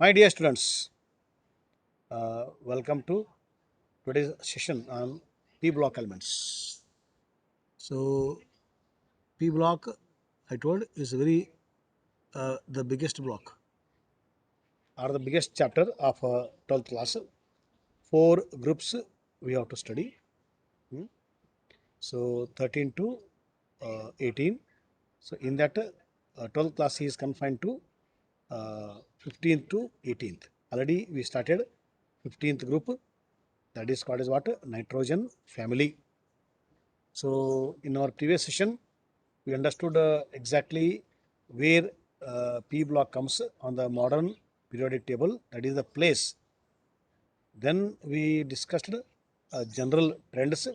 My dear students, welcome to today's session on P block elements. So, P block, I told, is very the biggest block or the biggest chapter of 12th class. Four groups we have to study. So, 13 to 18. So, in that 12th class is confined to 15th to 18th. Already we started 15th group, that is called as what? Nitrogen family. So, in our previous session, we understood exactly where P block comes on the modern periodic table, that is the place. Then we discussed general trends.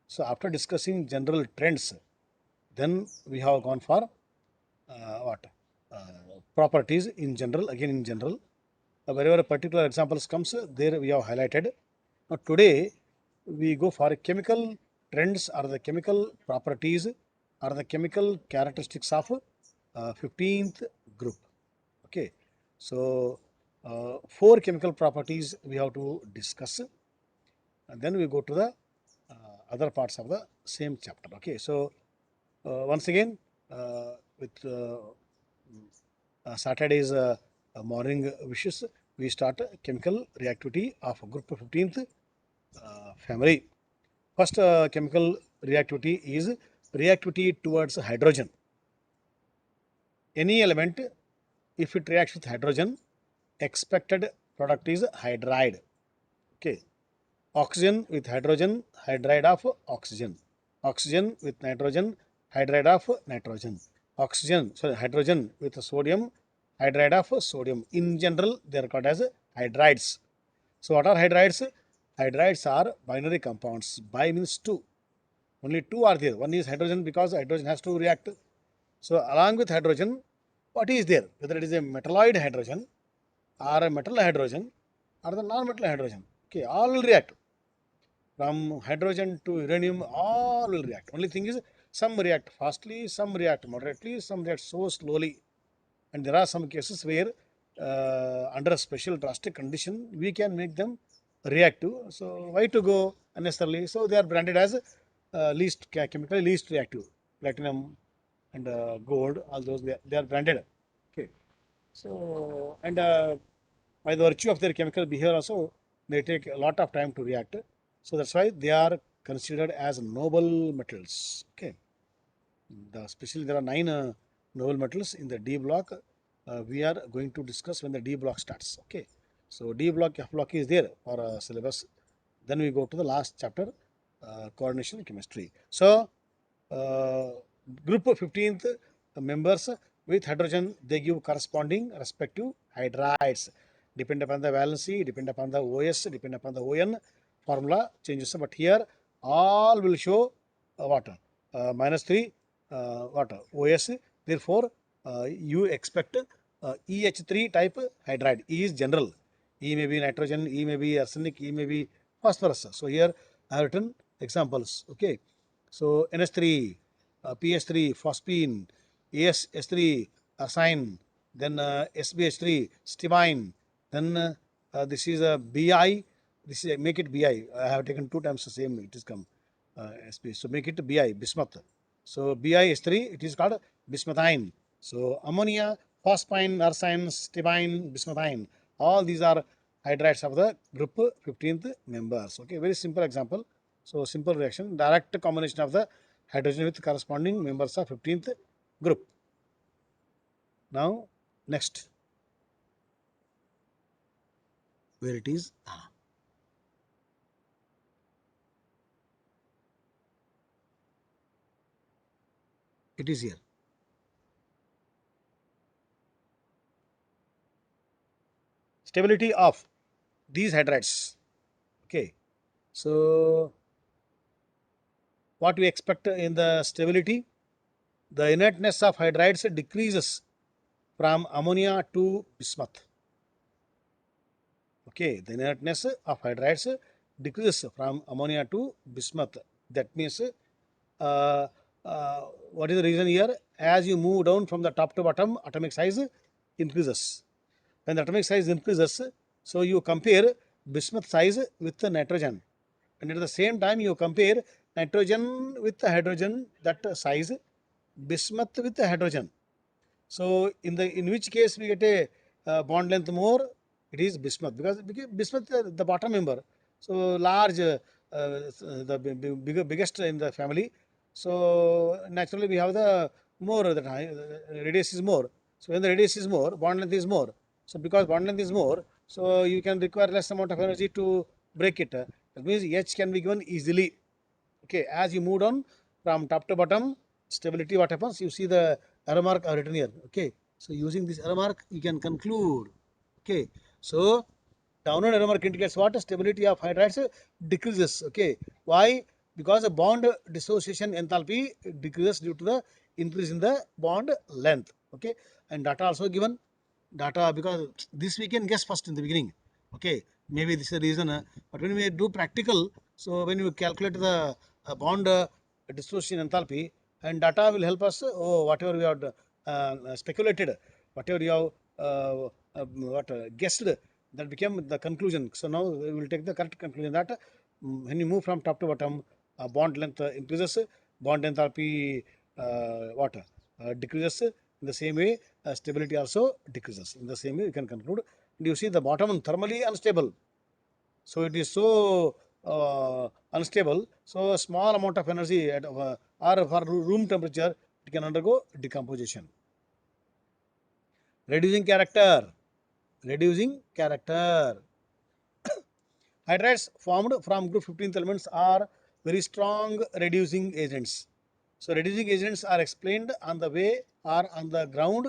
So, after discussing general trends, then we have gone for what? Properties in general, again in general. Wherever a particular examples comes, there we have highlighted. Now, today we go for chemical trends or the chemical properties or the chemical characteristics of 15th group. Okay, so four chemical properties we have to discuss, and then we go to the other parts of the same chapter. Okay, so once again, with Saturday's morning wishes, we start chemical reactivity of group 15th family. First chemical reactivity is reactivity towards hydrogen. Any element, if it reacts with hydrogen, expected product is hydride. Okay. Oxygen with hydrogen, hydride of oxygen. Oxygen with nitrogen, hydride of nitrogen. Hydrogen with sodium, hydride of sodium. In general, they are called as hydrides. So, what are hydrides? Hydrides are binary compounds. Bi means two. Only two are there. One is hydrogen because hydrogen has to react. So, along with hydrogen, what is there? Whether it is a metalloid hydrogen or a metal hydrogen or the non-metal hydrogen. Okay, all will react. From hydrogen to uranium, all will react. Only thing is, some react fastly, some react moderately, some react so slowly. And there are some cases where, under a special drastic condition, we can make them reactive. So, why to go unnecessarily? So, they are branded as chemically least reactive. Platinum and gold, all those they are branded. Okay. So, and by the virtue of their chemical behavior also, they take a lot of time to react. So that's why they are considered as noble metals. Okay. Especially there are 9 noble metals in the D block. We are going to discuss when the D block starts. Okay. So D block, F block is there for syllabus. Then we go to the last chapter, coordination chemistry. So group of 15th members with hydrogen, they give corresponding respective hydrides. Depend upon the valency, depend upon the OS, depend upon the ON, formula changes. But here all will show water -3 water OS. Therefore, you expect EH3 type hydride. E is general. E may be nitrogen, E may be arsenic, E may be phosphorus. So here I have written examples. Okay. So NH3, PH3, phosphine, AS3, arsine, then SBH3, stibine, then this is a BI, this is make it BI. I have taken 2 times the same, it is come SB. So make it BI, bismuth. So BiS3, it is called bismuthine. So ammonia, phosphine, arsine, stibine, bismuthine, all these are hydrides of the group 15th members. Okay, very simple example. So simple reaction, direct combination of the hydrogen with corresponding members of 15th group. Now next, where it is? It is here. Stability of these hydrides. Okay, so what we expect in the stability? The inertness of hydrides decreases from ammonia to bismuth. Okay, the inertness of hydrides decreases from ammonia to bismuth. That means, uh, what is the reason here? As you move down from the top to bottom, atomic size increases. When the atomic size increases, so you compare bismuth size with the nitrogen, and at the same time you compare nitrogen with the hydrogen, that size, bismuth with the hydrogen. So in which case we get a bond length more, it is bismuth, because bismuth the bottom member, so large, the biggest in the family. So naturally we have the more, that radius is more. So when the radius is more, bond length is more. So because bond length is more, so you can require less amount of energy to break it. That means H can be given easily. Okay, as you moved on from top to bottom, stability, what happens? You see the arrow mark are written here. Okay, so using this arrow mark, you can conclude. Okay, so downward arrow mark indicates what? Stability of hydrides decreases. Okay, why? Because the bond dissociation enthalpy decreases due to the increase in the bond length. Okay, and data also given. Data, because this we can guess first in the beginning. Okay, maybe this is the reason, but when we do practical, so when you calculate the bond dissociation enthalpy, and data will help us, oh, whatever we have speculated, whatever you have guessed, that became the conclusion. So now we will take the correct conclusion that when you move from top to bottom, bond length increases, bond enthalpy decreases. In the same way, stability also decreases. In the same way, you can conclude. And you see the bottom one, thermally unstable. So it is so unstable. So a small amount of energy at or for room temperature, it can undergo decomposition. Reducing character. Reducing character. Hydrides formed from group 15th elements are very strong reducing agents. So reducing agents are explained on the way or on the ground,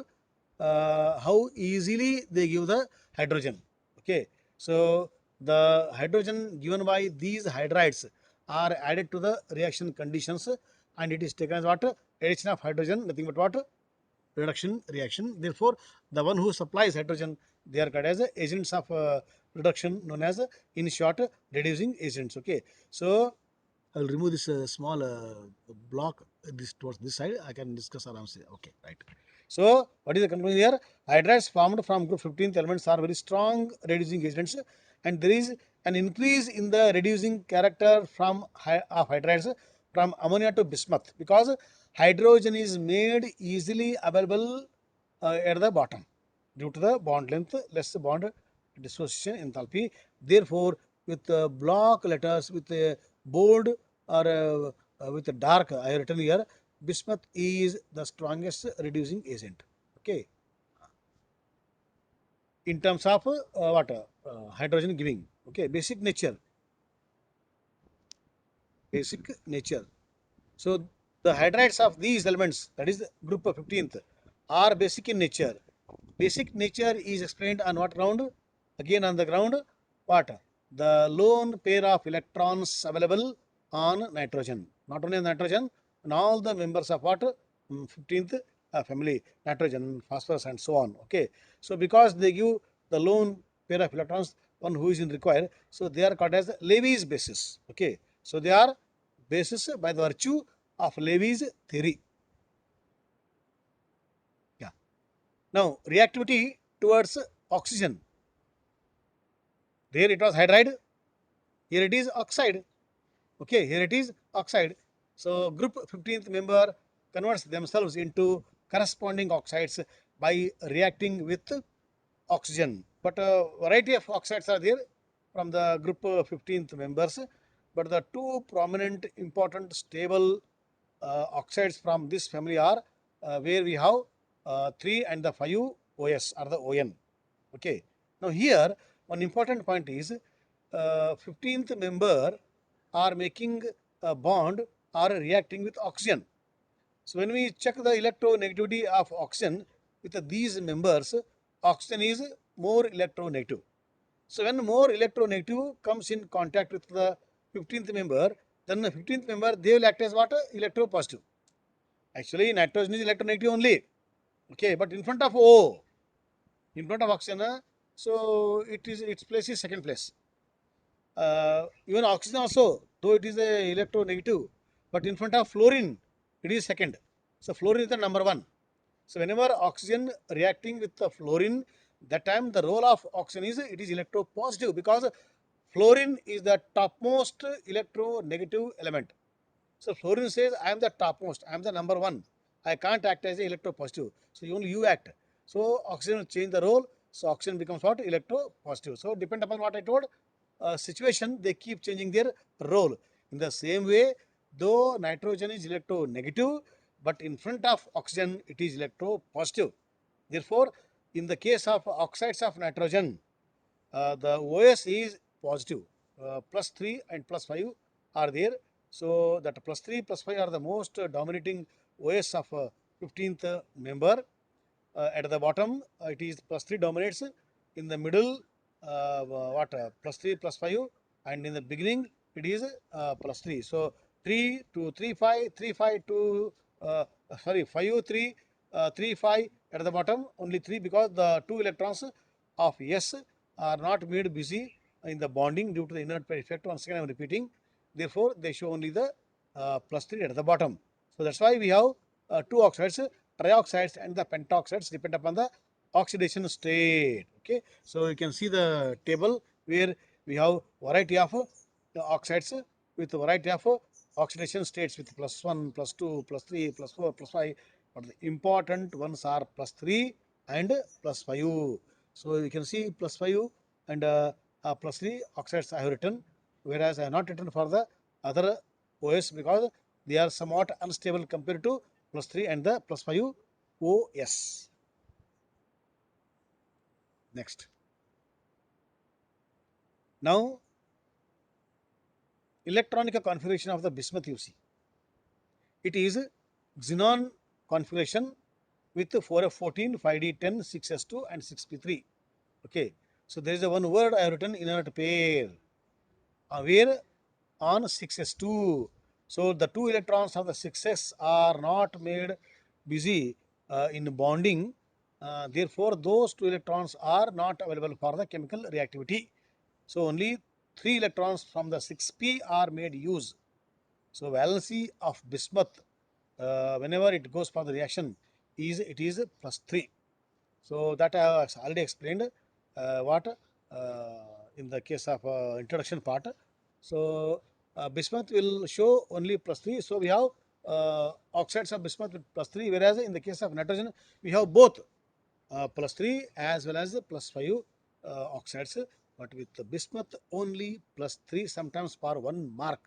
how easily they give the hydrogen. Okay, so the hydrogen given by these hydrides are added to the reaction conditions, and it is taken as what? Addition of hydrogen, nothing but what? Reduction reaction. Therefore, the one who supplies hydrogen, they are called as agents of reduction, known as, in short, reducing agents. Okay, so I will remove this small block this towards this side. I can discuss around. Okay, right. So what is the conclusion here? Hydrides formed from group 15th elements are very strong reducing agents, and there is an increase in the reducing character from of hydrides from ammonia to bismuth, because hydrogen is made easily available at the bottom due to the bond length, less bond dissociation enthalpy. Therefore, with block letters, with bold or with a dark, I have written here, bismuth is the strongest reducing agent. Okay, in terms of what hydrogen giving. Okay, basic nature. Basic nature. So the hydrides of these elements, that is group of 15th, are basic in nature. Basic nature is explained on what ground? Again on the ground, what? The lone pair of electrons available on nitrogen. Not only on nitrogen, and all the members of what? 15th family, nitrogen, phosphorus, and so on. Okay. So because they give the lone pair of electrons, one who is in required, so they are called as Levy's basis. Okay. So they are basis by the virtue of Levy's theory. Yeah. Now, reactivity towards oxygen. There it was hydride, here it is oxide. Okay, here it is oxide. So, group 15th member converts themselves into corresponding oxides by reacting with oxygen. But a variety of oxides are there from the group 15th members. But the two prominent, important, stable oxides from this family are where we have 3 and the 5 OS or the ON. Okay. Now here one important point is 15th member are making a bond or reacting with oxygen. So when we check the electronegativity of oxygen with these members, oxygen is more electronegative. So when more electronegative comes in contact with the 15th member, then the 15th member, they will act as what? Electropositive. Actually, nitrogen is electronegative only. Okay, but in front of O, in front of oxygen, so its place is second place. Even oxygen also, though it is a electronegative, but in front of fluorine, it is second. So fluorine is the number one. So whenever oxygen reacting with the fluorine, That time the role of oxygen is it is electropositive, because fluorine is the topmost electronegative element. So fluorine says I am the topmost, I am the number one. I can't act as a electropositive. So only you act. So oxygen will change the role. So oxygen becomes what? Electropositive. So depend upon what I told, situation, they keep changing their role. In the same way, though nitrogen is electronegative, but in front of oxygen it is electropositive. Therefore, in the case of oxides of nitrogen, the OS is positive. Plus 3 and plus 5 are there. So that plus 3 plus 5 are the most dominating OS of 15th member. At the bottom, it is plus 3 dominates. In the middle, plus 3 plus 5, and in the beginning it is plus 3. So 3 to 3 5, 3 5 to sorry 5 3, 3 5 at the bottom, only 3, because the two electrons of S are not made busy in the bonding due to the inert pair effect. Once again I am repeating. Therefore, they show only the plus 3 at the bottom. So that's why we have two oxides, trioxides and the pentoxides, depend upon the oxidation state. Okay, so you can see the table where we have variety of oxides with variety of oxidation states with plus 1, plus 2, plus 3, plus 4, plus 5. But the important ones are plus 3 and plus 5. So you can see plus 5 and plus 3 oxides I have written, whereas I have not written for the other OS because they are somewhat unstable compared to plus 3 and the plus 5 OS. Next. Now, electronic configuration of the bismuth you see. It is xenon configuration with 4f14, 5d10, 6s2 and 6p3. Okay. So there is a one word I have written inert pair. Where on 6s2. So the two electrons of the 6s are not made busy in bonding. Therefore, those two electrons are not available for the chemical reactivity. So only 3 electrons from the 6p are made use. So valency of bismuth, whenever it goes for the reaction, it is plus 3. So that I have already explained what in the case of introduction part. So bismuth will show only plus 3. So we have oxides of bismuth with plus 3, whereas in the case of nitrogen we have both plus 3 as well as plus 5 oxides. But with the bismuth only plus 3, sometimes for 1 mark.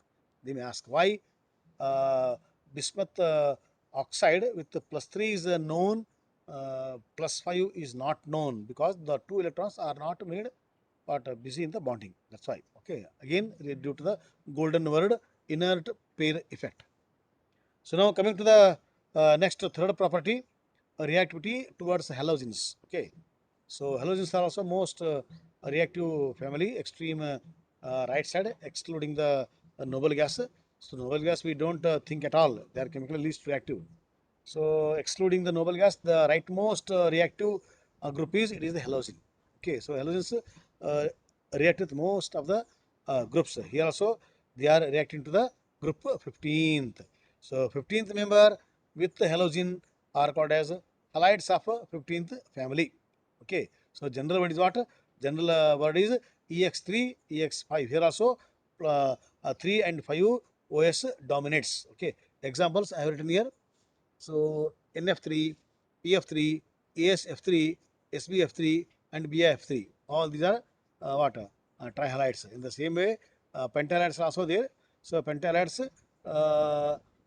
They may ask why bismuth oxide with the plus 3 is known, plus 5 is not known, because the two electrons are not made but busy in the bonding. That's why. Okay. Again, due to the golden word inert pair effect. So now coming to the next third property, reactivity towards halogens. Okay. So halogens are also most reactive family, extreme right side, excluding the noble gas. So noble gas we don't think at all. They are chemically least reactive. So excluding the noble gas, the rightmost reactive group is it is the halogen. Okay, so halogens react with most of the groups. Here also they are reacting to the group 15th. So 15th member with the halogen are called as halides of 15th family. Okay, so general word is what? General word is EX3, EX5. Here also 3 and 5 OS dominates. Okay, examples I have written here. So NF3, EF3, ASF3, SBF3 and BIF3. All these are what? Trihalides. In the same way, pentahalides are also there. So pentahalides,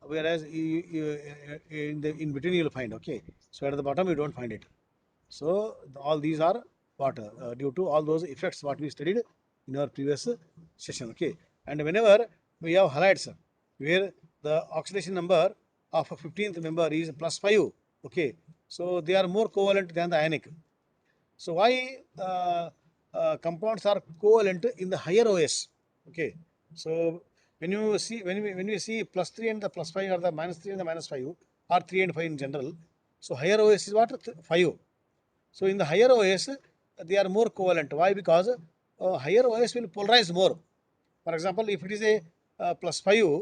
whereas in between you will find. Okay. So at the bottom you don't find it. So all these are what? Due to all those effects what we studied in our previous session. Okay. And whenever we have halides where the oxidation number of a 15th member is plus 5. Okay. So they are more covalent than the ionic. So why compounds are covalent in the higher OS? Okay. So when we see plus 3 and the plus 5 or the minus 3 and the minus 5 or 3 and 5 in general. So higher OS is what? 5. So in the higher OS, they are more covalent. Why? Because higher OS will polarize more. For example, if it is a plus 5,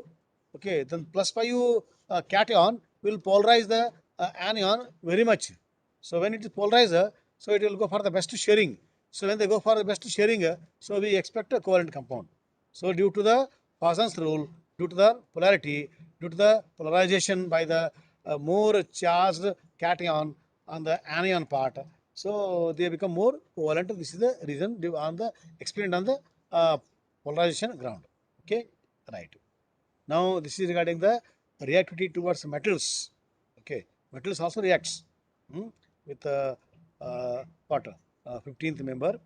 okay, then plus 5 cation will polarize the anion very much. So when it is polarized, So it will go for the best sharing. So when they go for the best sharing, so we expect a covalent compound. So due to the Poisson's rule, due to the polarity, due to the polarization by the more charged cation on the anion part, so they become more covalent. This is the reason on the explained on the polarization ground. Okay, right. Now this is regarding the reactivity towards metals. Okay, metals also reacts with what 15th member.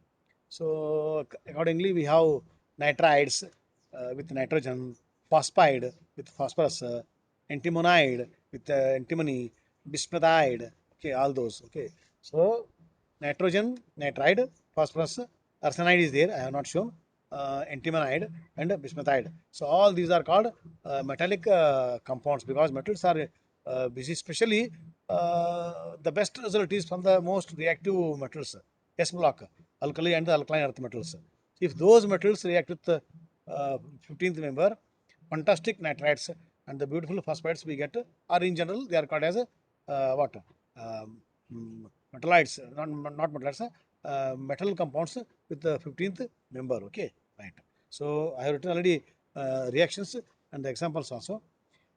So accordingly, we have nitrides with nitrogen, phosphide with phosphorus, antimonide with antimony, bismuthide. Okay, all those. Okay, so nitrogen, nitride, phosphorus, arsenide is there. I have not shown. Antimonide and bismuthide. So all these are called metallic compounds because metals are busy. Especially the best result is from the most reactive metals, S block, alkali and the alkaline earth metals. If those metals react with the 15th member, fantastic nitrides and the beautiful phosphides we get, or in general they are called as what? Metallites, not metallites, metal compounds with the 15th member. Okay, right. So I have written already reactions and the examples also.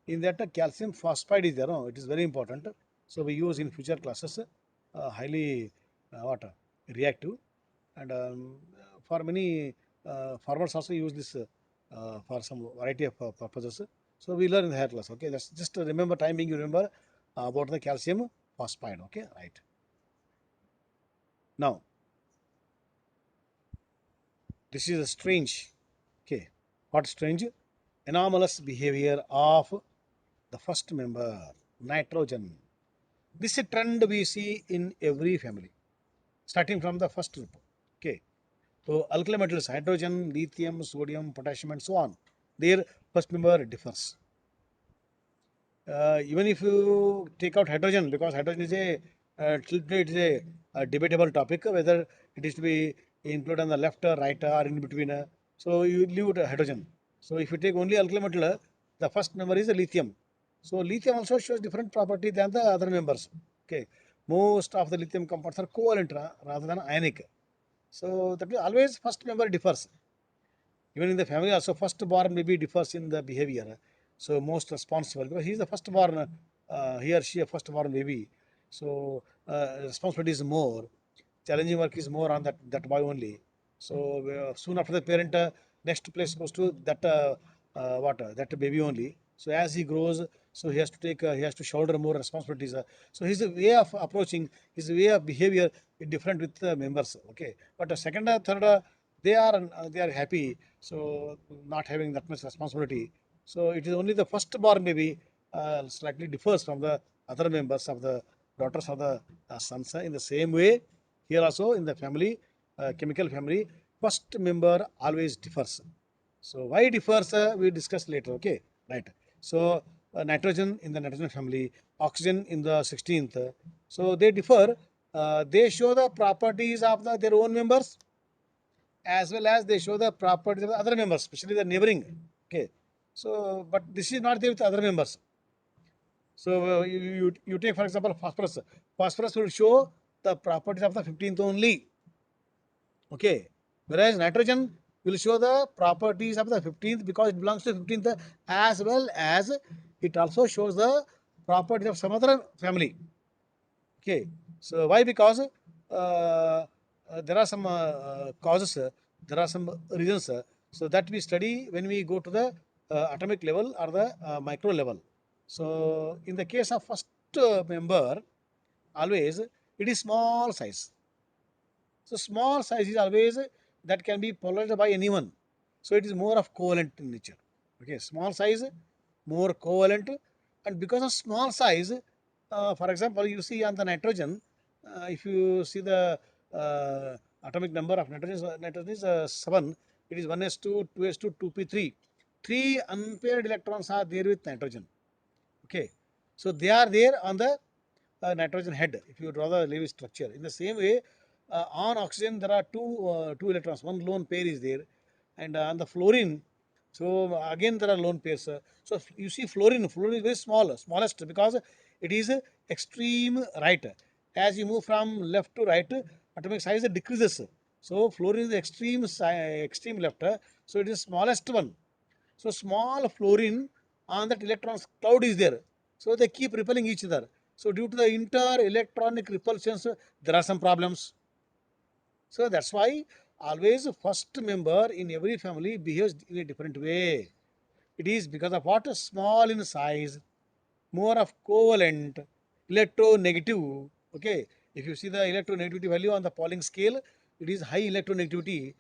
In that calcium phosphide is there, no? It is very important. So we use in future classes highly what reactive, and for many farmers also use this for some variety of purposes. So we learn in the higher class. Okay, just remember time being you remember about the calcium phosphide. Okay, right. Now this is a strange. Okay, what strange? Anomalous behavior of the first member, nitrogen. This is a trend we see in every family, starting from the first group. Okay, so alkali metals, hydrogen, lithium, sodium, potassium, and so on. Their first member differs. Even if you take out hydrogen, because hydrogen is a debatable topic whether it is to be included on the left or right or in between. So you leave hydrogen. So if you take only alkali metal, the first member is lithium. So lithium also shows different property than the other members. Okay, most of the lithium compounds are covalent rather than ionic. So that means always first member differs. Even in the family also, firstborn maybe differs in the behavior. So most responsible because he is the firstborn, he or she a firstborn baby. So responsibility is more, challenging work is more on that boy only. So soon after the parent, next place goes to that that baby only. So as he grows, so he has to take he has to shoulder more responsibilities. So his way of approaching, his way of behavior is different with the members. Okay, but second, third, they are happy. So not having that much responsibility. So it is only the firstborn baby slightly differs from the other members of the daughters of the sons. In the same way, here also in the family, chemical family, first member always differs. So why differs, we discuss later. Okay, right. So nitrogen in the nitrogen family, oxygen in the 16th. So they differ. They show the properties of their own members as well as they show the properties of the other members, especially the neighboring. Okay. So, but this is not there with other members. So you take for example phosphorus. Phosphorus will show the properties of the 15th only. Okay. Whereas nitrogen will show the properties of the 15th because it belongs to 15th, as well as it also shows the properties of some other family. Okay. So why? Because there are some causes, there are some reasons. So that we study when we go to the atomic level or the micro level. So in the case of first member, always it is small size. So small size is always that can be polarized by anyone. So it is more of covalent in nature. Okay, small size, more covalent, and because of small size, for example, you see on the nitrogen, if you see the atomic number of nitrogen is 7. It is 1s2, 2s2, 2p3. Three unpaired electrons are there with nitrogen. Okay, so they are there on the nitrogen head. If you draw the Lewis structure, in the same way, on oxygen there are two electrons. One lone pair is there, and on the fluorine, so again there are lone pairs. So you see fluorine is very small, smallest because it is extreme right. As you move from left to right, atomic size decreases. So fluorine is the extreme left. So it is smallest one. So small fluorine on that electrons cloud is there. So they keep repelling each other. So due to the inter-electronic repulsions, there are some problems. So that's why always first member in every family behaves in a different way. It is because of what? Small in size, more of covalent, electronegative. Okay, if you see the electronegativity value on the Pauling scale, it is high electronegativity,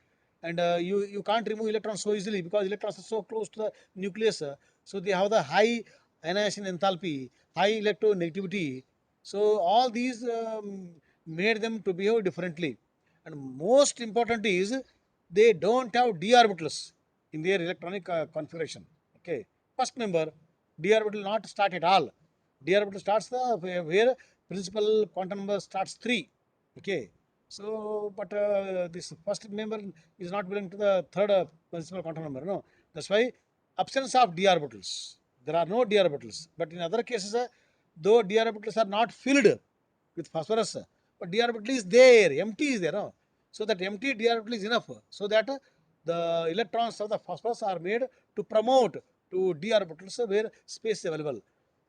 and you can't remove electrons so easily because electrons are so close to the nucleus. So they have the high ionization enthalpy, high electronegativity. So all these made them to behave differently, and most important is they don't have d orbitals in their electronic configuration. Okay, first member d orbital not start at all. D orbital starts the where principal quantum number starts 3. Okay, so but this first member is not belonging to the third principal quantum number. No, that's why absence of d orbitals. There are no d orbitals. But in other cases, though d orbitals are not filled with phosphorus, but d orbital is there, empty is there. No? So that empty d orbital is enough so that the electrons of the phosphorus are made to promote to d orbitals where space is available.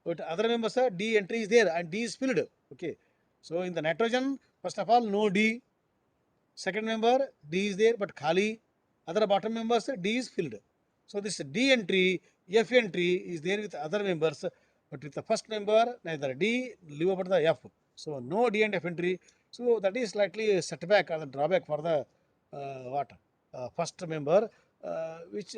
But other members, d entry is there and d is filled. Okay. So in the nitrogen, first of all, no d. Second member, d is there but khali. Other bottom members, d is filled. So this d entry, f entry is there with other members, but with the first member, neither d, leave about the f. So no d and f entry. So that is slightly a setback or the drawback for the what first member, which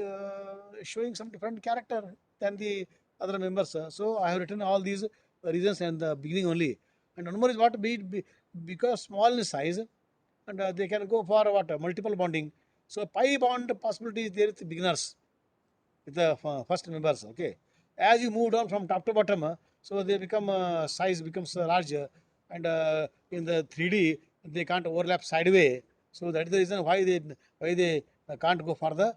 showing some different character than the other members. So I have written all these reasons in the beginning only. And one more is what because small in size, and they can go for what multiple bonding. So pi bond possibility is there with beginners, with the first members. Okay, as you move down from top to bottom, so they become size becomes larger, and in the 3D they can't overlap sideways. So that is the reason why they can't go for the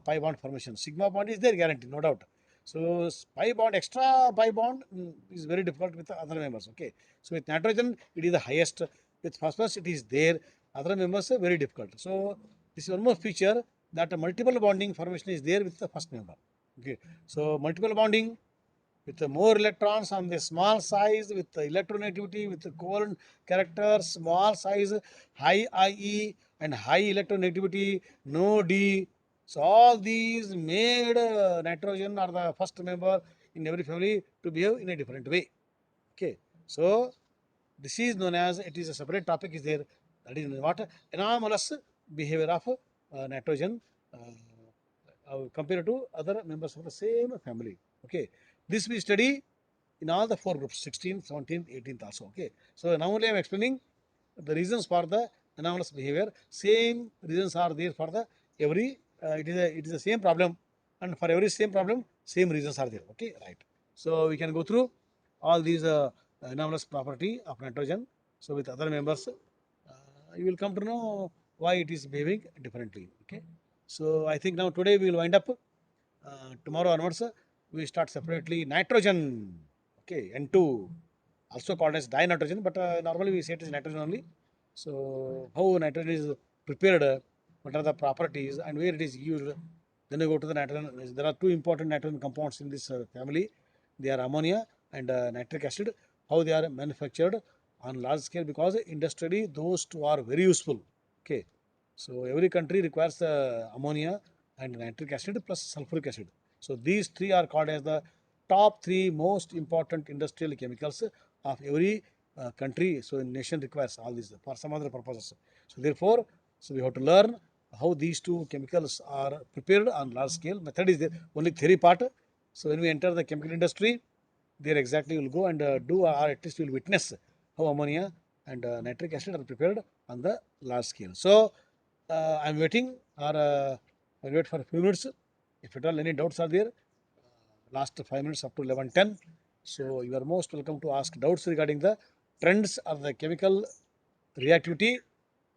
pi bond formation. Sigma bond is there guarantee, no doubt. So pi bond, extra pi bond is very difficult with the other members. Okay, so with nitrogen it is the highest. With phosphorus it is there. Other members are very difficult. So this is one more feature that a multiple bonding formation is there with the first member. Okay, so multiple bonding with the more electrons on the small size, with the electronegativity, with the covalent character, small size, high IE and high electronegativity, no D. So all these made nitrogen or the first member in every family to behave in a different way. Okay, so this is known as, it is a separate topic is there, that is what anomalous behavior of nitrogen compared to other members of the same family. Okay, this we study in all the four groups, 16th, 17th, 18th also. Okay, so now only I am explaining the reasons for the anomalous behavior. Same reasons are there for the every it is the same problem, and for every same problem same reasons are there. Okay, right. So we can go through all these anomalous property of nitrogen. So with other members, you will come to know why it is behaving differently. Okay. So I think now today we will wind up. Tomorrow onwards, we start separately nitrogen. Okay, N2, also called as dinitrogen, but normally we say it is nitrogen only. So how nitrogen is prepared, what are the properties, and where it is used. Then we go to the nitrogen. There are two important nitrogen compounds in this family. They are ammonia and nitric acid. How they are manufactured on large scale, because industrially those two are very useful. Okay, so every country requires ammonia and nitric acid plus sulfuric acid. So these three are called as the top three most important industrial chemicals of every country. So a nation requires all these for some other purposes. So therefore, so we have to learn how these two chemicals are prepared on large scale. Method is there, only theory part. So when we enter the chemical industry, there exactly will go and do, or at least will witness how ammonia and nitric acid are prepared on the large scale. So I'm waiting, or I'll wait for a few minutes. If at all any doubts are there, last 5 minutes up to 11:10. So you are most welcome to ask doubts regarding the trends of the chemical reactivity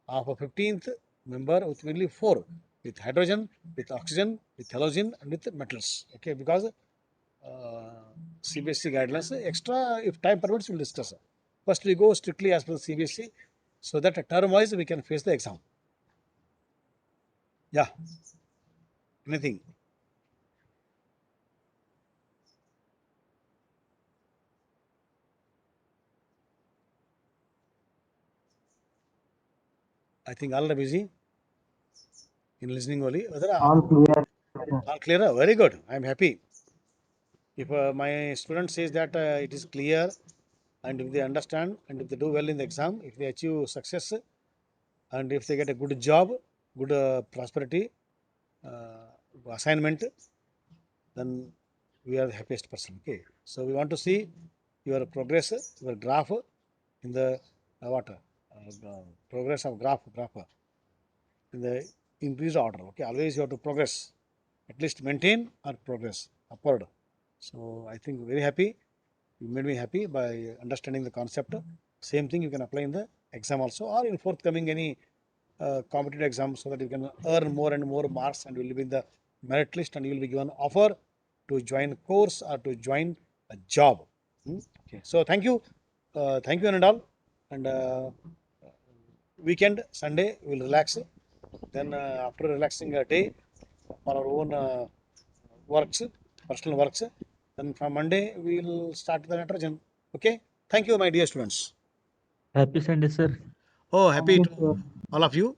of a 15th member with mainly four, with hydrogen, with oxygen, with halogen, and with metals. Okay, because CBSE guidelines, extra if time permits, we'll discuss. First we go strictly as per the CBSE, so that term-wise we can face the exam. Yeah. Anything? I think all are busy in listening only. All clear, sir. All clear? Very good. I am happy. If my student says that it is clear, and if they understand, and if they do well in the exam, if they achieve success, and if they get a good job, good prosperity, assignment, then we are the happiest person. Okay. So we want to see your progress, your graph in the what progress of graph in the increased order. Okay. Always you have to progress, at least maintain or progress upward. So I think very happy. You made me happy by understanding the concept. Same thing you can apply in the exam also, or in forthcoming any competitive exam, so that you can earn more and more marks and you will be in the merit list and you will be given offer to join course or to join a job. Okay. So thank you and all. And weekend Sunday we'll relax. Then after relaxing a day for our own works, personal works. Then from Monday we'll start the nitrogen. Okay. Thank you, my dear students. Happy Sunday, sir. Oh, Thank happy you, to sir. all of you.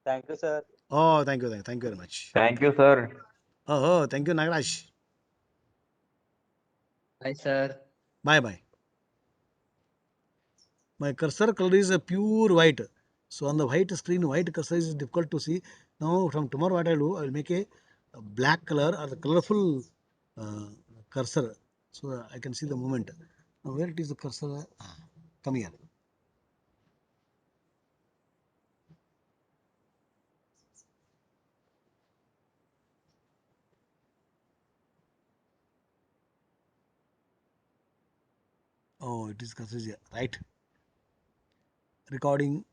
Thank you, sir. Oh, thank you very much. Thank you, sir. Oh, thank you, Nagaraj. Hi, sir. Bye bye. My cursor color is a pure white. So on the white screen, white cursor is difficult to see. Now from tomorrow, what I do, I will make a black color or the colorful uh, cursor, so I can see the movement. Now where it is the cursor? Come here. Oh, it is cursor here, right? Recording